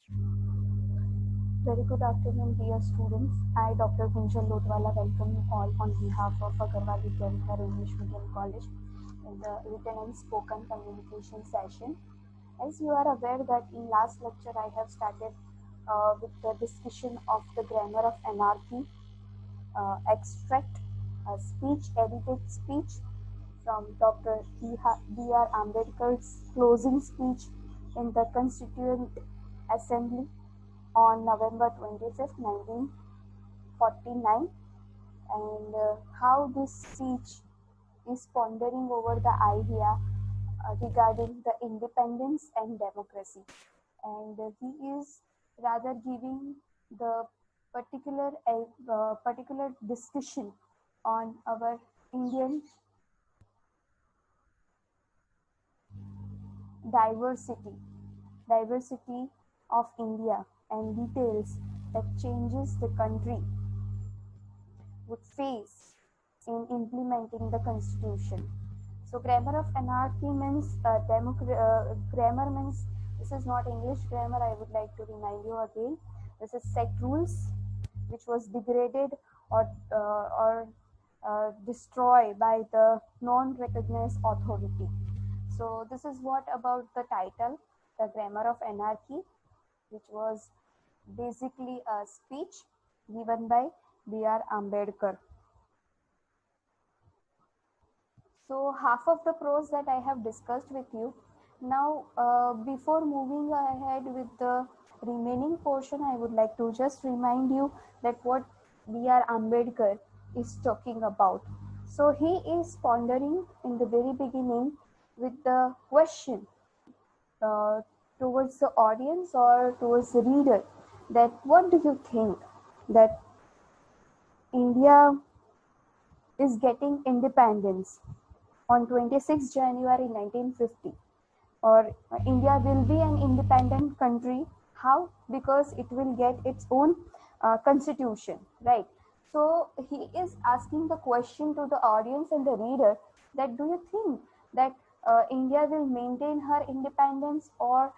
Very good afternoon, dear students. I, Dr. Gunjan Lotwala, welcome you all on behalf of Agarwal Vidyavihar English Medium College in the written and spoken communication session. As you are aware that in last lecture I have started with the discussion of the grammar of anarchy, extract, speech, edited speech from Dr. B.R. Ambedkar's closing speech in the Constituent Assembly on November 25th, 1949, and how this speech is pondering over the idea regarding the independence and democracy. And he is rather giving the particular discussion on our Indian diversity, diversity of India, and details that changes the country would face in implementing the constitution. So grammar of anarchy means grammar means, this is not English grammar, I would like to remind you again. This is set rules which was degraded or destroyed by the non-recognized authority. So this is what about the title, the grammar of anarchy, which was basically a speech given by B.R. Ambedkar. So half of the prose that I have discussed with you. Now, before moving ahead with the remaining portion, I would like to just remind you that what B.R. Ambedkar is talking about. So he is pondering in the very beginning with the question uh, towards the audience or towards the reader, that what do you think that India is getting independence on 26 January 1950, or India will be an independent country. How? Because it will get its own constitution, right? So he is asking the question to the audience and the reader, that do you think that India will maintain her independence, or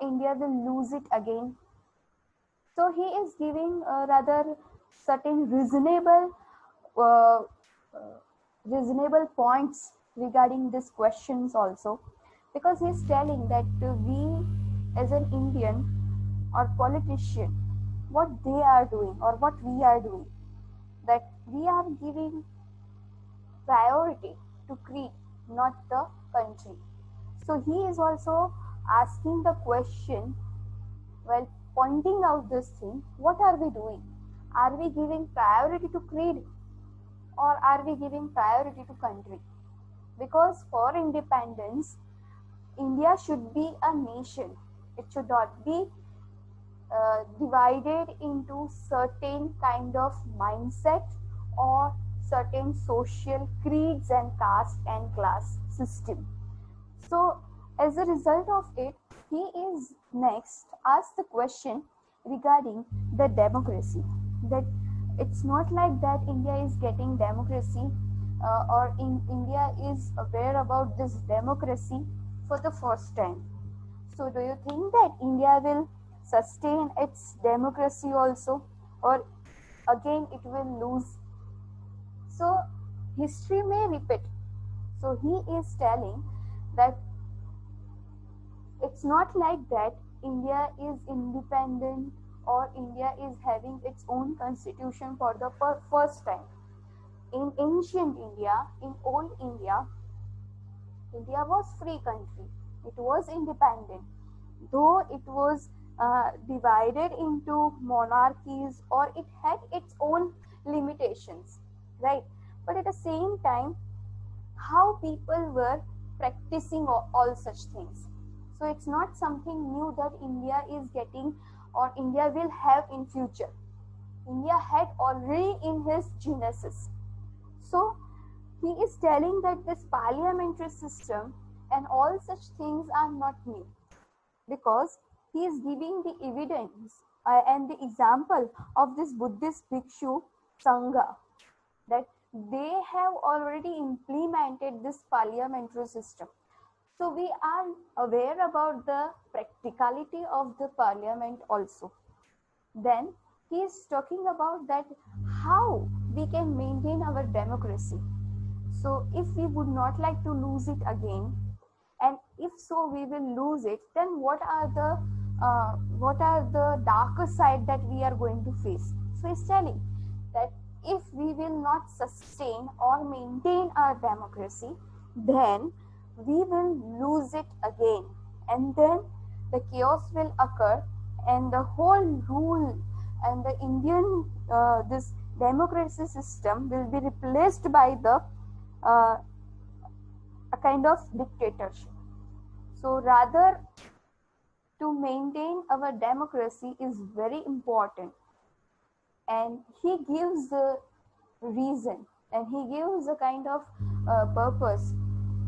India will lose it again? So he is giving rather certain uh, uh, reasonable points regarding these questions also, because he is telling that we as an Indian or politician, what they are doing or what we are doing, that we are giving priority to creed, not the country. So he is also asking the question while pointing out this thing, what are we doing? Are we giving priority to creed, or are we giving priority to country? Because for independence, India should be a nation. It should not be divided into certain kind of mindset or certain social creeds and caste and class system. So as a result of it, he is next asked the question regarding the democracy, that it's not like that India is getting democracy or in India is aware about this democracy for the first time. So do you think that India will sustain its democracy also, or again it will lose? So history may repeat. So he is telling that it's not like that India is independent or India is having its own constitution for the first time. In ancient India, in old India, India was free country. It was independent, though it was divided into monarchies or it had its own limitations, right? But at the same time, how people were practicing all such things. So it's not something new that India is getting or India will have in future. India had already in his genesis. So he is telling that this parliamentary system and all such things are not new, because he is giving the evidence and the example of this Buddhist bhikshu Sangha, that they have already implemented this parliamentary system. So we are aware about the practicality of the parliament also. Then he is talking about that how we can maintain our democracy. So if we would not like to lose it again, and if so we will lose it, then what are the darker side that we are going to face? So he's telling that if we will not sustain or maintain our democracy, then we will lose it again, and then the chaos will occur, and the whole rule and the Indian this democracy system will be replaced by the uh, a kind of dictatorship. So rather, to maintain our democracy is very important, and he gives the reason, and he gives a kind of purpose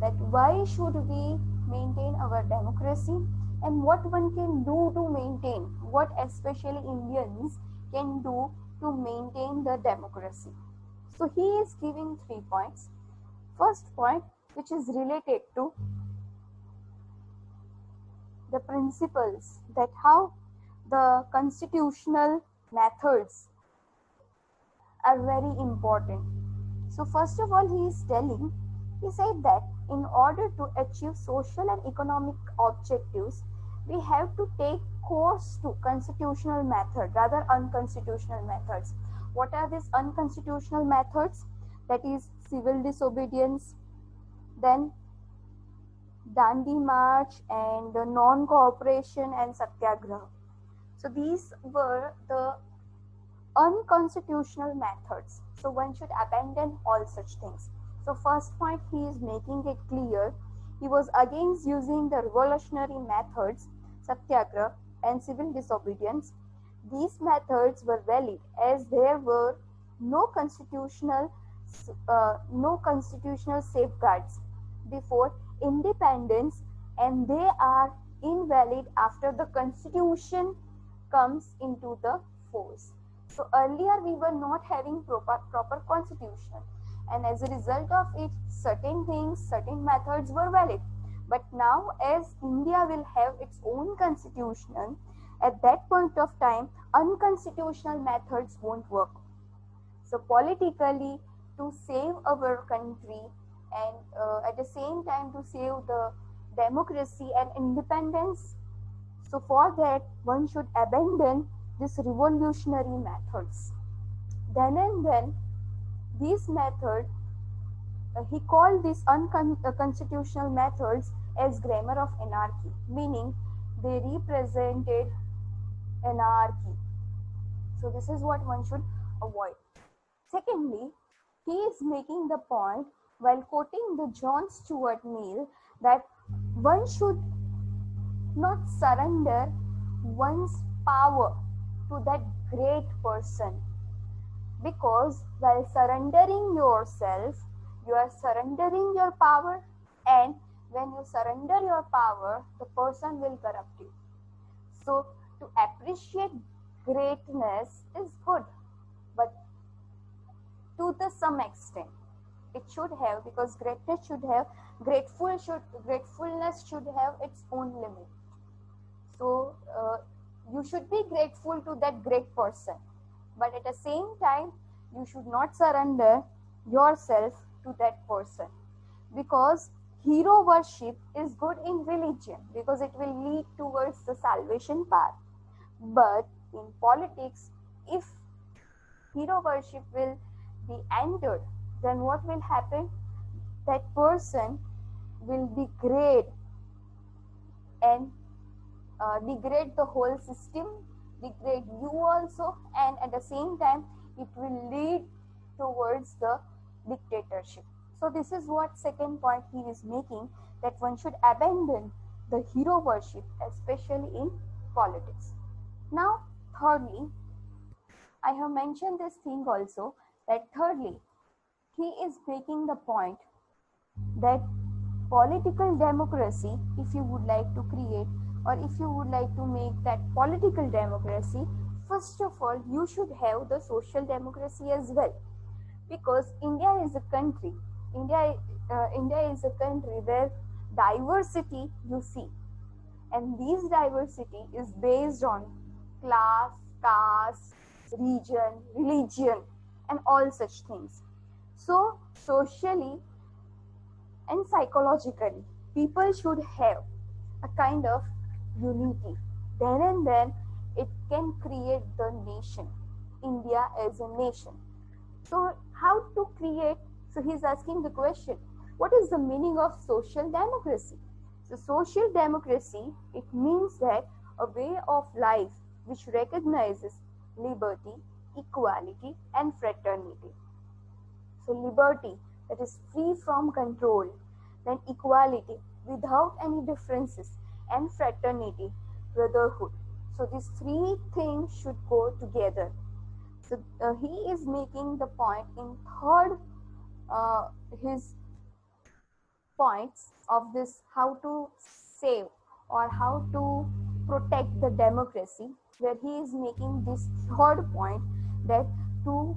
that why should we maintain our democracy, and what one can do to maintain, what especially Indians can do to maintain the democracy. So he is giving 3 points. First point, which is related to the principles, that how the constitutional methods are very important. So first of all, he said that in order to achieve social and economic objectives, we have to take course to constitutional method rather unconstitutional methods. What are these unconstitutional methods? That is civil disobedience, then Dandi March, and non-cooperation and Satyagraha. So these were the unconstitutional methods. So one should abandon all such things. So first point, he is making it clear. He was against using the revolutionary methods, Satyagraha and civil disobedience. These methods were valid as there were no constitutional safeguards before independence, and they are invalid after the constitution comes into the force. So earlier we were not having proper constitution, and as a result of it, certain things, certain methods were valid. But now, as India will have its own constitution, at that point of time, unconstitutional methods won't work. So politically, to save our country, and at the same time to save the democracy and independence, so for that one should abandon these revolutionary methods. Then and then, these methods, he called these unconstitutional methods as grammar of anarchy, meaning they represented anarchy. So this is what one should avoid. Secondly, he is making the point while quoting the John Stuart Mill that one should not surrender one's power to that great person, because while surrendering yourself, you are surrendering your power, and when you surrender your power, the person will corrupt you. So to appreciate greatness is good, but to the some extent it should have, because greatness should have, gratefulness should have its own limit. So you should be grateful to that great person, but at the same time you should not surrender yourself to that person, because hero worship is good in religion because it will lead towards the salvation path. But in politics, if hero worship will be entered, then what will happen? That person will degrade and degrade the whole system, degrade you also, and at the same time it will lead towards the dictatorship. So this is what second point he is making, that one should abandon the hero worship, especially in politics. Now thirdly, I have mentioned this thing also, that thirdly he is making the point that political democracy, if you would like to create, or if you would like to make that political democracy, first of all you should have the social democracy as well, because India is a country where diversity you see, and this diversity is based on class, caste, region, religion, and all such things. So socially and psychologically, people should have a kind of unity. Then and then it can create the nation, India as a nation. So how to create? So he's asking the question, what is the meaning of social democracy? So social democracy, it means that a way of life which recognizes liberty, equality and fraternity. So liberty, that is free from control, then equality without any differences, and fraternity, brotherhood. So these three things should go together. So he is making the point in third his points of this, how to save or how to protect the democracy, where he is making this third point, that to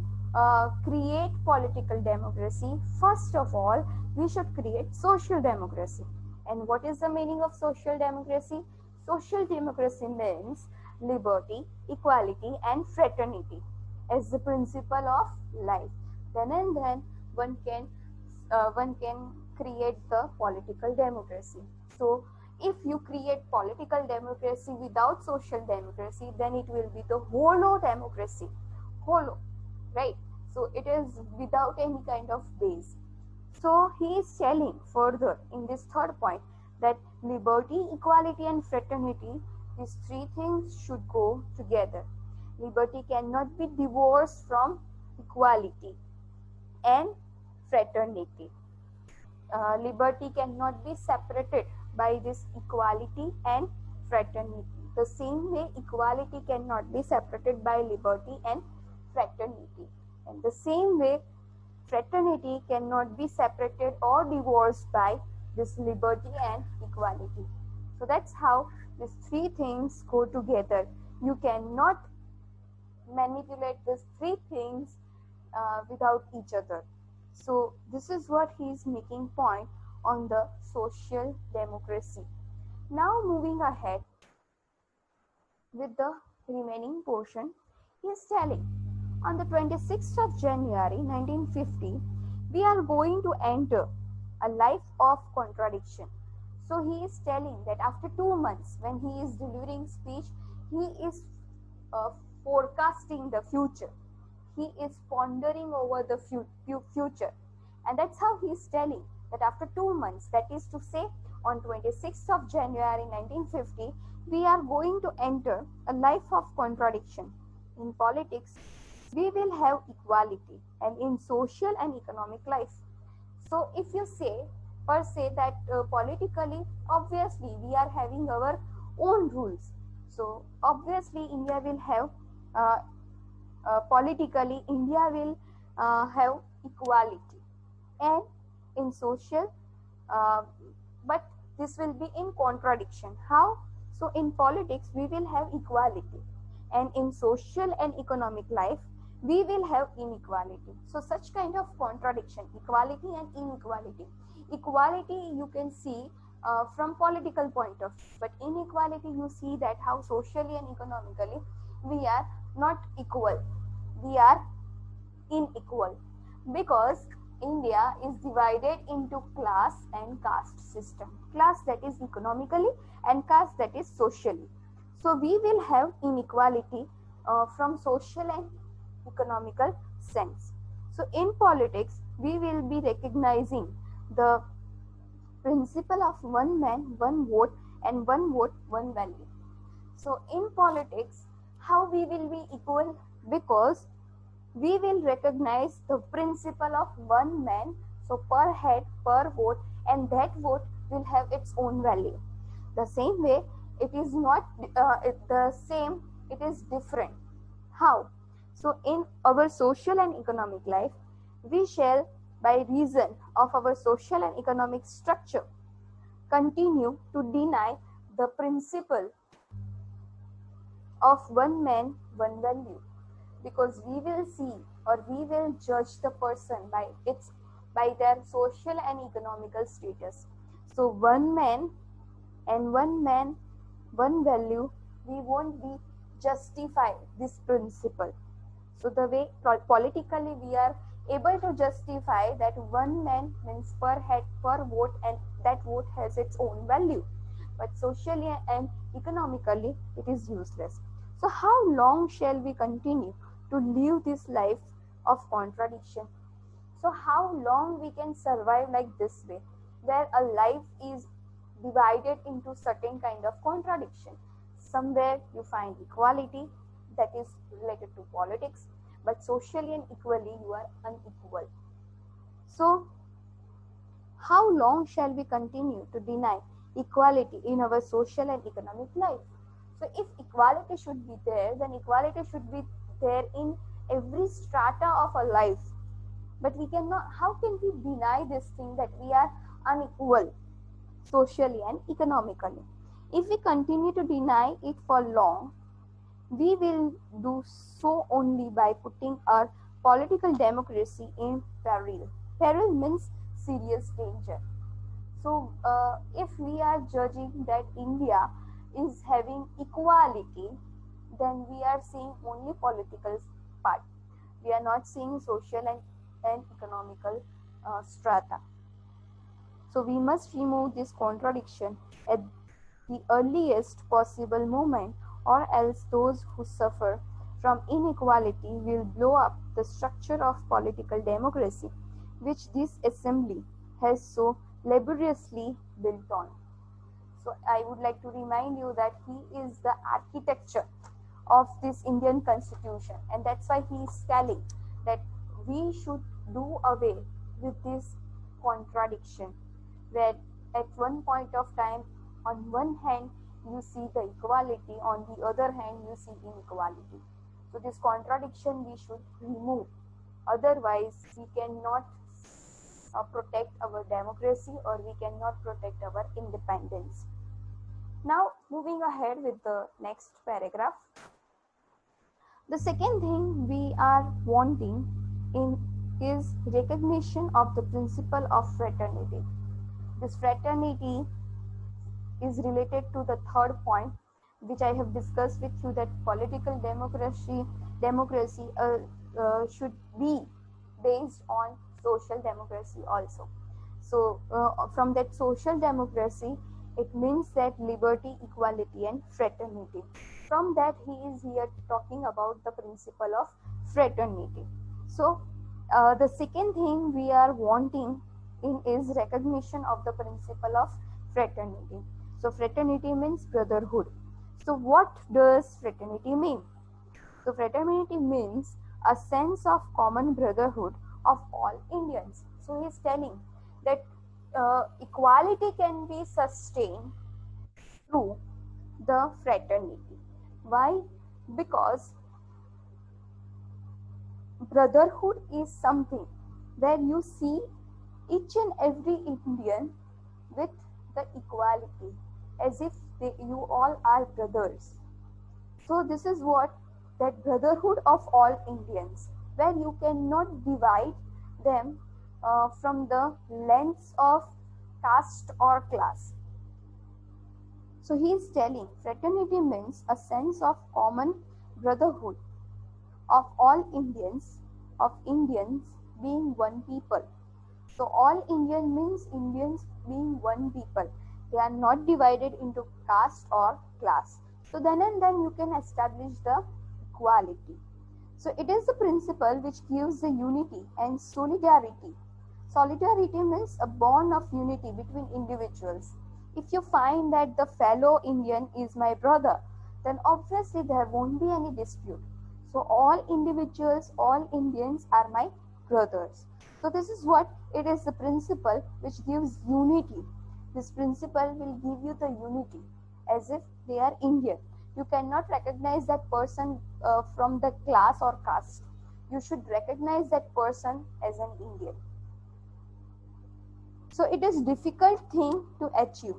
create political democracy, first of all we should create social democracy. And what is the meaning of social democracy? Social democracy means liberty, equality and fraternity as the principle of life. Then and then one can create the political democracy. So if you create political democracy without social democracy, then it will be the hollow democracy. Hollow, right? So it is without any kind of base. So he is telling further in this third point that liberty, equality and fraternity, these three things should go together. Liberty cannot be divorced from equality and fraternity. Liberty cannot be separated by this equality and fraternity. The same way equality cannot be separated by liberty and fraternity. And the same way fraternity cannot be separated or divorced by this liberty and equality. So that's how these three things go together. You cannot manipulate these three things without each other. So this is what he is making point on the social democracy. Now moving ahead with the remaining portion, he is telling on the 26th of January 1950, we are going to enter a life of contradiction. So he is telling that after 2 months when he is delivering speech, he is forecasting the future. He is pondering over the future. And that's how he is telling that after 2 months, that is to say on 26th of January 1950, we are going to enter a life of contradiction. In politics, we will have equality, and in social and economic life. So if you say per se that politically, obviously we are having our own rules. So obviously India will have politically India will have equality, and in social, uh, but this will be in contradiction. How? So in politics we will have equality, and in social and economic life we will have inequality. So such kind of contradiction, equality and inequality. Equality you can see from political point of view, but inequality you see that how socially and economically we are not equal, we are unequal, because India is divided into class and caste system. Class that is economically and caste that is socially. So we will have inequality from social and economical sense. So in politics, we will be recognizing the principle of one man, one vote, and one vote, one value. So in politics, how we will be equal? Because we will recognize the principle of one man, so per head, per vote, and that vote will have its own value. The same way, it is not the same, it is different. How? So in our social and economic life, we shall, by reason of our social and economic structure, continue to deny the principle of one man, one value, because we will see or we will judge the person by their social and economical status. So one man and one man, one value, we won't be justify this principle. So the way politically we are able to justify that one man means per head per vote, and that vote has its own value, but socially and economically it is useless. So how long shall we continue to live this life of contradiction? So how long we can survive like this way, where a life is divided into certain kind of contradiction? Somewhere you find equality, that is related to politics, but socially and equally you are unequal. So how long shall we continue to deny equality in our social and economic life? So if equality should be there, then equality should be there in every strata of our life. But we cannot, how can we deny this thing that we are unequal socially and economically? If we continue to deny it for long, we will do so only by putting our political democracy in peril. Peril means serious danger. So, if we are judging that India is having equality, then we are seeing only political part. We are not seeing social and economical strata. So we must remove this contradiction at the earliest possible moment, or else those who suffer from inequality will blow up the structure of political democracy which this assembly has so laboriously built on. So I would like to remind you that he is the architecture of this Indian constitution, and that's why he is telling that we should do away with this contradiction, where at one point of time, on one hand you see the equality, on the other hand you see inequality. So this contradiction we should remove, otherwise we cannot protect our democracy, or we cannot protect our independence. Now moving ahead with the next paragraph. The second thing we are wanting in is recognition of the principle of fraternity. This fraternity is related to the third point which I have discussed with you, that political democracy should be based on social democracy also. So from that social democracy, it means that liberty, equality and fraternity. From that he is here talking about the principle of fraternity. So the second thing we are wanting in is recognition of the principle of fraternity. So fraternity means brotherhood. So what does fraternity mean? So fraternity means a sense of common brotherhood of all Indians. So he is telling that equality can be sustained through the fraternity. Why? Because brotherhood is something where you see each and every Indian with the equality, as if you all are brothers. So this is what that brotherhood of all Indians, where you cannot divide them from the lens of caste or class. So he is telling fraternity means a sense of common brotherhood of all Indians being one people. So all Indian means Indians being one people. They are not divided into caste or class. So then and then you can establish the equality. So it is the principle which gives the unity and solidarity. Solidarity means a bond of unity between individuals. If you find that the fellow Indian is my brother, then obviously there won't be any dispute. So all individuals, all Indians are my brothers. So this is what it is, the principle which gives unity. This principle will give you the unity as if they are Indian. You cannot recognize that person from the class or caste. You should recognize that person as an Indian. So it is difficult thing to achieve.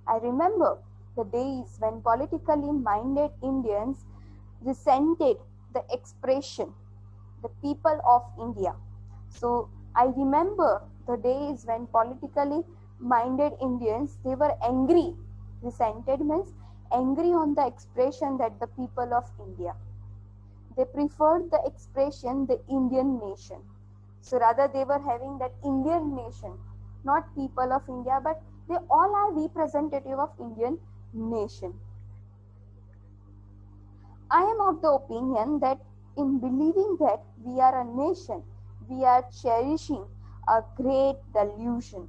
I remember the days when politically minded Indians resented the expression, the people of India. So I remember the days when politically minded Indians, they were angry. Resented means angry on the expression that the people of India. They preferred the expression the Indian nation. So rather they were having that Indian nation, not people of India, but they all are representative of Indian nation. I am of the opinion that in believing that we are a nation, we are cherishing a great delusion.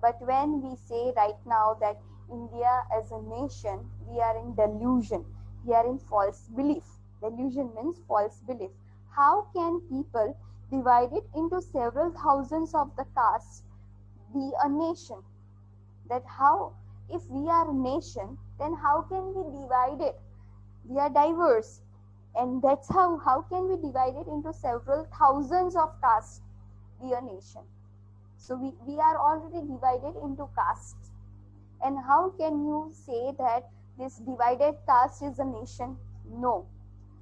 But when we say right now that India as a nation, we are in delusion, we are in false belief. Delusion means false belief. How can people divided into several thousands of the castes be a nation? That how, if we are a nation, then how can we divide it? We are diverse, and that's how can we divide it into several thousands of castes be a nation? So we are already divided into castes, and how can you say that this divided caste is a nation? No.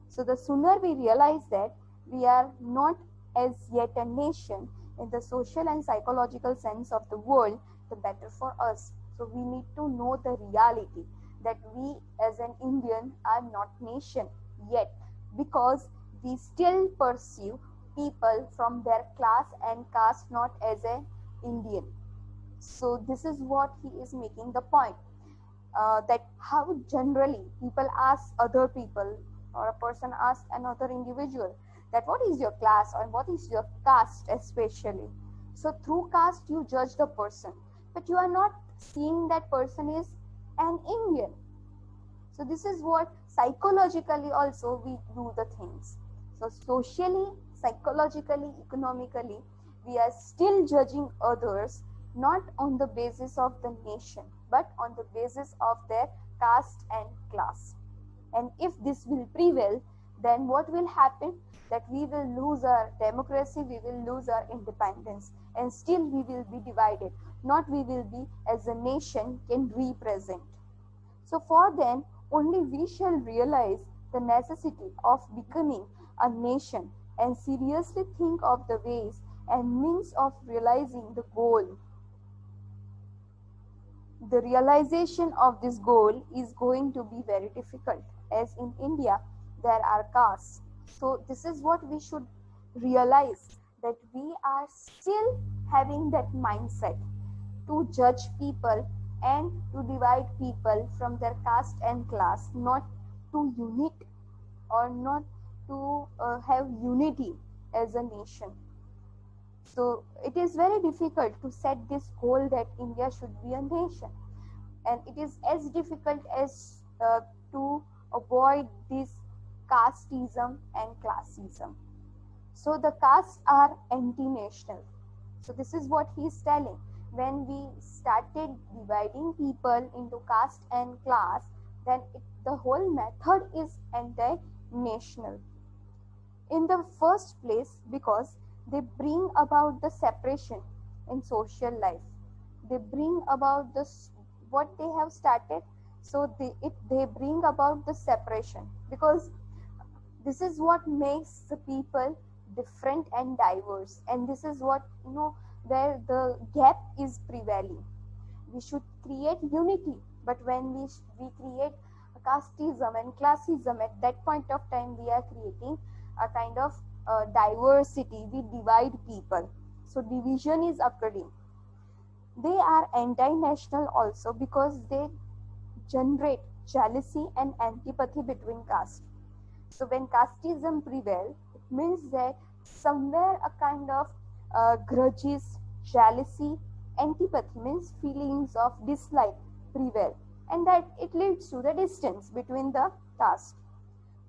So the sooner we realize that we are not as yet a nation in the social and psychological sense of the word, the better for us. So we need to know the reality that we as an Indian are not nation yet, because we still pursue people from their class and caste not as an Indian. So this is what he is making the point, that how generally people ask other people, or a person asks another individual, that what is your class or what is your caste especially. So through caste you judge the person, but you are not seeing that person is an Indian. So this is what psychologically also we do the things. So socially, psychologically, economically, we are still judging others not on the basis of the nation, but on the basis of their caste and class. And if this will prevail, then what will happen? That we will lose our democracy, we will lose our independence, and still we will be divided. Not we will be as a nation can represent. So for then, only we shall realize the necessity of becoming a nation and seriously think of the ways and means of realizing the goal. The realization of this goal is going to be very difficult, as in India there are castes. So this is what we should realize, that we are still having that mindset to judge people and to divide people from their caste and class, not to unite or not to have unity as a nation. So it is very difficult to set this goal that India should be a nation, and it is as difficult as to avoid this casteism and classism. So the castes are anti-national. So this is what he is telling. When we started dividing people into caste and class, then the whole method is anti-national. In the first place, because they bring about the separation in social life. They bring about this what they have started. So they bring about the separation, because this is what makes the people different and diverse, and this is what where the gap is prevailing. We should create unity, but when we create casteism and classism, at that point of time we are creating a kind of diversity. We divide people, so division is occurring. They are anti-national also because they generate jealousy and antipathy between castes. So when casteism prevails, it means that somewhere a kind of grudges, jealousy, antipathy means feelings of dislike prevail, and that it leads to the distance between the caste.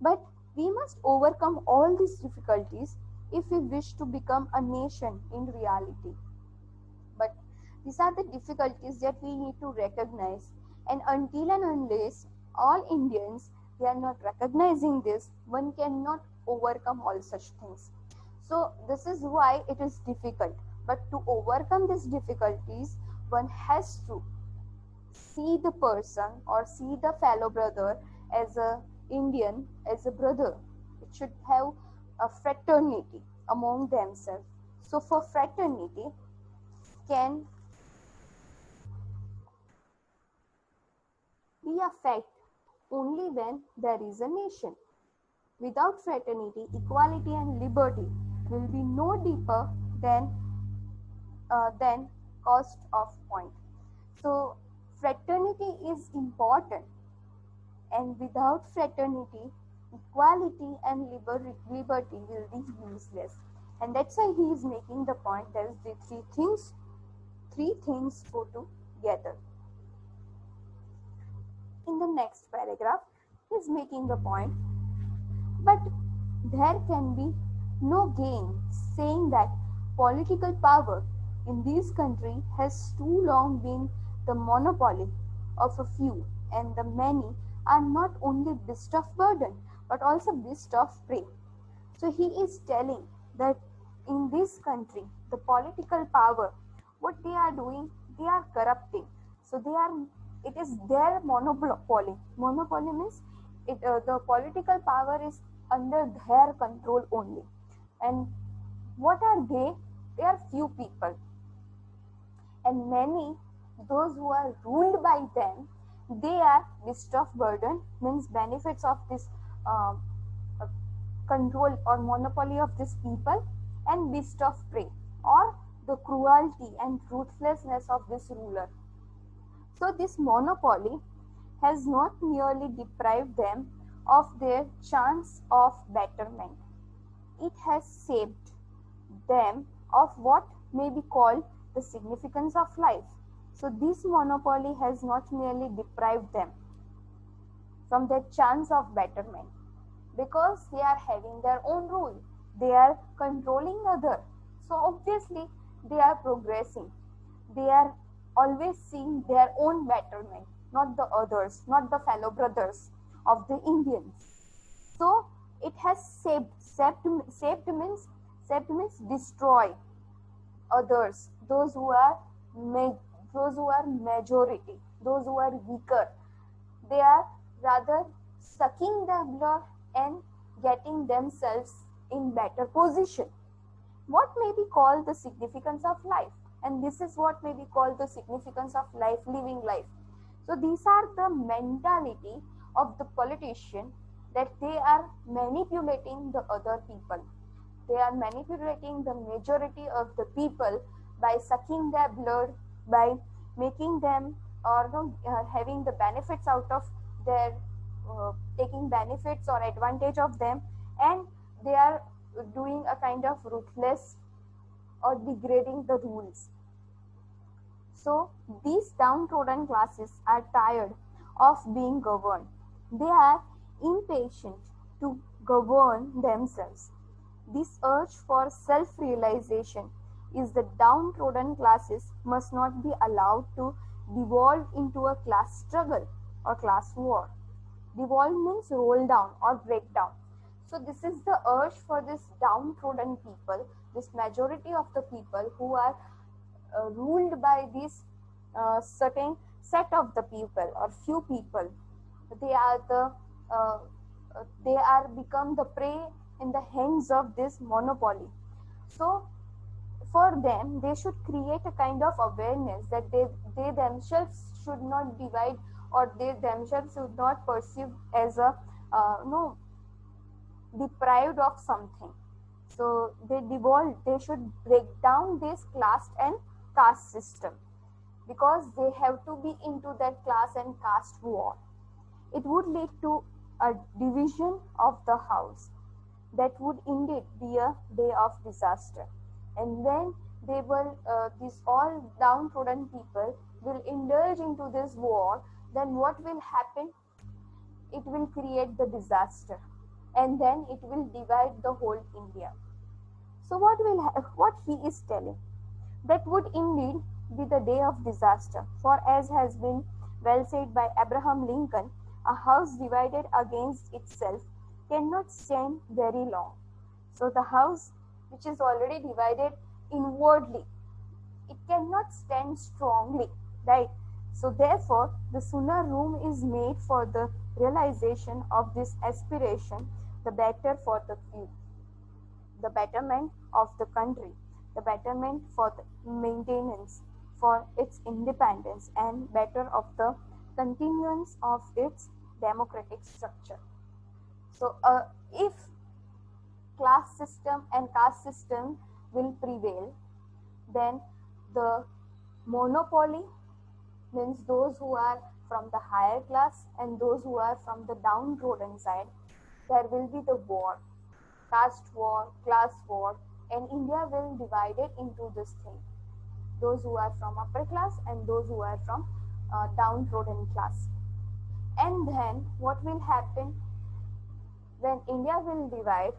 But we must overcome all these difficulties if we wish to become a nation in reality. But these are the difficulties that we need to recognize, and until and unless all Indians they are not recognizing this, one cannot overcome all such things. So this is why it is difficult. But to overcome these difficulties, one has to see the person or see the fellow brother as a Indian, as a brother. It should have a fraternity among themselves. So for fraternity can be a fact only when there is a nation. Without fraternity, equality, and liberty will be no deeper than cost of point. So, fraternity is important, and without fraternity, equality and liberty will be useless. And that's why he is making the point that the three things go together. In the next paragraph, he is making the point, but there can be no gain saying that political power in this country has too long been the monopoly of a few, and the many are not only beasts of burden but also beasts of prey. So he is telling that in this country, the political power, what they are doing, they are corrupting. So it is their monopoly. Monopoly means the political power is under their control only. And what are they? They are few people. And many, those who are ruled by them, they are beast of burden, means benefits of this uh, uh, control or monopoly of these people, and beast of prey, or the cruelty and ruthlessness of this ruler. So this monopoly has not merely deprived them of their chance of betterment, it has saved them of what may be called the significance of life. So this monopoly has not merely deprived them from their chance of betterment, because they are having their own rule, they are controlling other, so obviously they are progressing, they are always seeing their own betterment, not the others, not the fellow brothers of the Indians. So it has saved means destroy others, those who are majority, those who are weaker, they are rather sucking the blood and getting themselves in better position. What may be called the significance of life? And this is what may be called the significance of life, living life. So these are the mentality of the politician, that they are manipulating the other people. They are manipulating the majority of the people by sucking their blood, by making them or having the benefits out of their taking benefits or advantage of them, and they are doing a kind of ruthless or degrading the rules. So these downtrodden classes are tired of being governed. They are impatient to govern themselves. This urge for self-realization is the downtrodden classes must not be allowed to devolve into a class struggle or class war. Devolve means roll down or break down. So this is the urge for this downtrodden people, this majority of the people who are ruled by this certain set of the people or few people. They are they are become the prey in the hands of this monopoly. So for them, they should create a kind of awareness that they themselves should not divide, or they themselves should not perceive as a no deprived of something. So they should break down this class and caste system, because they have to be into that class and caste war. It would lead to a division of the house. That would indeed be a day of disaster. And when they will, these all downtrodden people will indulge into this war, then what will happen? It will create the disaster, and then it will divide the whole India. So what he is telling, that would indeed be the day of disaster. For as has been well said by Abraham Lincoln, a house divided against itself cannot stand very long. So the house which is already divided inwardly, it cannot stand strongly, right? So therefore, the sooner room is made for the realization of this aspiration, the better for the betterment of the country, the betterment for the maintenance, for its independence, and better of the continuance of its democratic structure. So if class system and caste system will prevail, then the monopoly, means those who are from the higher class and those who are from the downtrodden side, there will be the war, caste war, class war, and India will divide it into this thing, those who are from upper class and those who are from downtrodden class. And then what will happen when India will divide?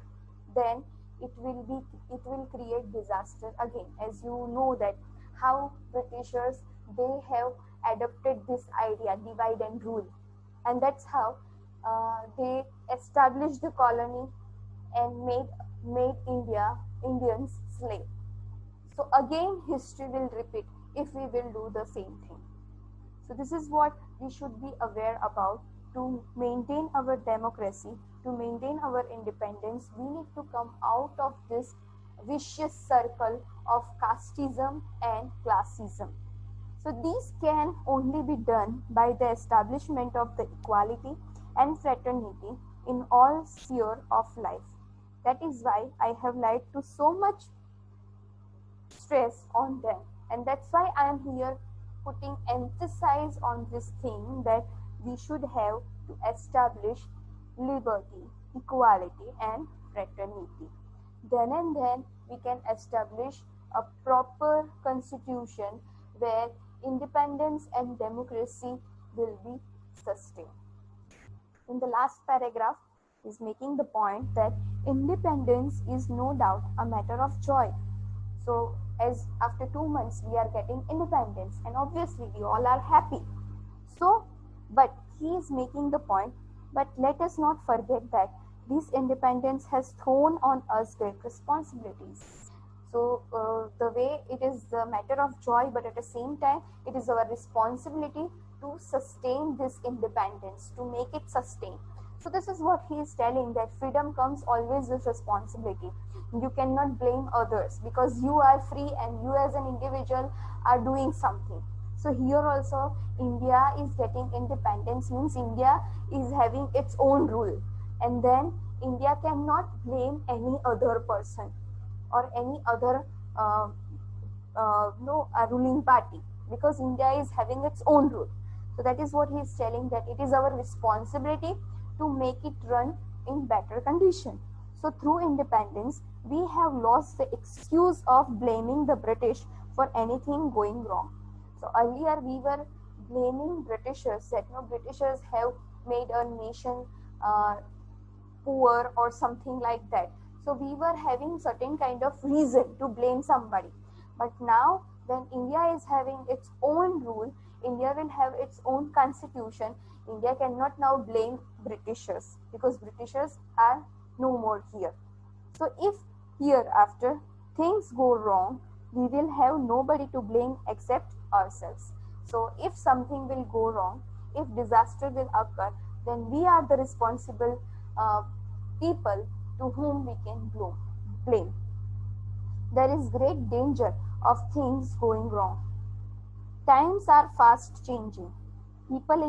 Then it will create disaster again. As you know that how Britishers, they have adopted this idea, divide and rule, and that's how they established the colony and made Indians slave. So again history will repeat if we will do the same thing. So this is what we should be aware about. To maintain our democracy, to maintain our independence, we need to come out of this vicious circle of casteism and classism. So these can only be done by the establishment of the equality and fraternity in all sphere of life. That is why I have laid to so much stress on them, and that's why I am here putting emphasis on this thing, that we should have to establish liberty, equality and fraternity. Then and then we can establish a proper constitution where independence and democracy will be sustained. In the last paragraph is making the point that independence is no doubt a matter of joy. So as after 2 months we are getting independence, and obviously we all are happy. So, but he is making the point, but let us not forget that this independence has thrown on us great responsibilities. So the way it is a matter of joy, but at the same time it is our responsibility to sustain this independence, to make it sustain. So this is what he is telling, that freedom comes always with responsibility. You cannot blame others because you are free and you as an individual are doing something. So here also India is getting independence, means India is having its own rule, and then India cannot blame any other person or any other ruling party, because India is having its own rule. So that is what he is telling, that it is our responsibility to make it run in better condition. So through independence, we have lost the excuse of blaming the British for anything going wrong. So earlier we were blaming Britishers, that no, Britishers have made a nation poor or something like that. So we were having certain kind of reason to blame somebody. But now when India is having its own rule, India will have its own constitution, India cannot now blame Britishers, because Britishers are no more here. So if hereafter things go wrong, we will have nobody to blame except ourselves. So if something will go wrong, if disaster will occur, then we are the responsible people to whom we can blame. There is great danger of things going wrong. Times are fast changing. People,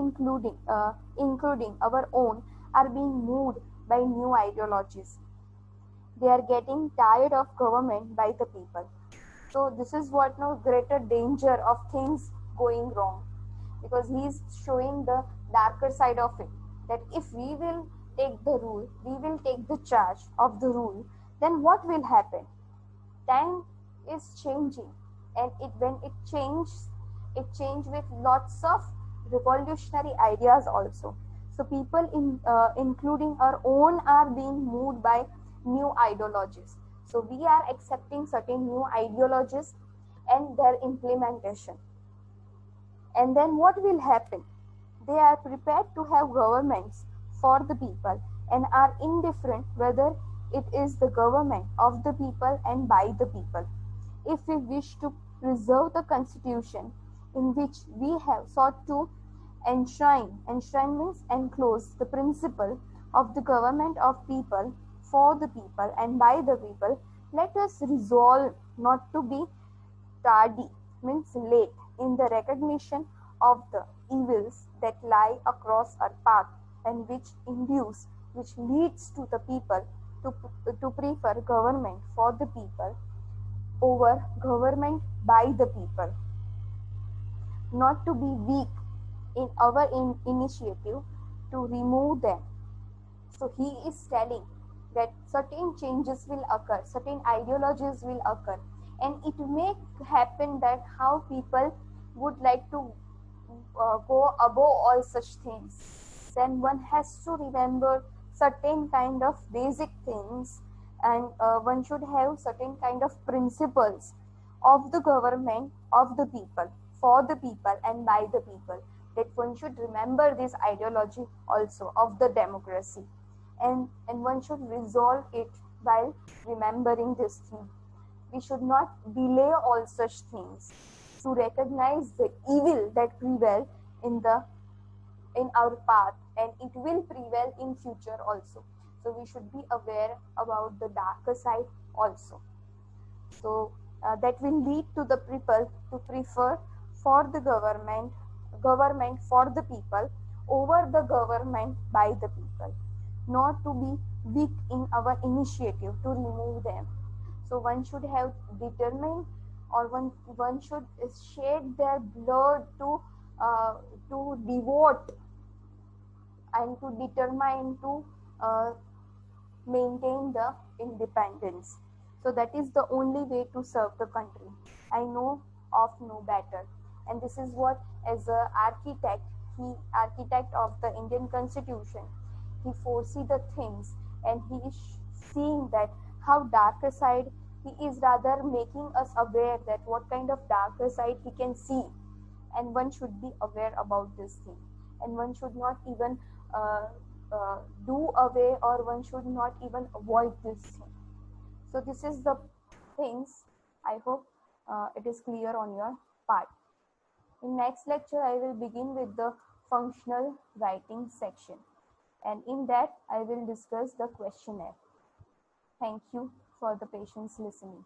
including our own, are being moved by new ideologies. They are getting tired of government by the people. So this is what no greater danger of things going wrong, because he is showing the darker side of it, that if we will take the rule, we will take the charge of the rule, then what will happen? Time is changing, and when it changes, it changes with lots of revolutionary ideas also. So people including our own are being moved by new ideologies. So we are accepting certain new ideologies and their implementation. And then what will happen? They are prepared to have governments for the people and are indifferent whether it is the government of the people and by the people. If we wish to preserve the constitution in which we have sought to enshrine means enclose the principle of the government of people, for the people and by the people, let us resolve not to be tardy, means late, in the recognition of the evils that lie across our path and which leads to the people to prefer government for the people over government by the people, not to be weak in our initiative to remove them. So he is telling that certain changes will occur, certain ideologies will occur, and it may happen that how people would like to go above all such things. Then one has to remember certain kind of basic things, and one should have certain kind of principles of the government, of the people, for the people, and by the people. That one should remember this ideology also of the democracy, and one should resolve it while remembering this thing. We should not delay all such things to recognize the evil that prevail in the in our path, and it will prevail in future also. So we should be aware about the darker side also. So that will lead to the people to prefer for the government for the people over the government by the people, not to be weak in our initiative to remove them. So one should have determined, or one should shed their blood uh, to devote and to determine to uh, maintain the independence. So that is the only way to serve the country. I know of no better. And this is what, as an architect, architect of the Indian Constitution, he foresee the things, and he is seeing that how darker side, he is rather making us aware that what kind of darker side he can see, and one should be aware about this thing, and one should not even uh, do away, or one should not even avoid this thing. So this is the things. I hope it is clear on your part. In next lecture I will begin with the functional writing section, and in that I will discuss the questionnaire. Thank you for the patience listening.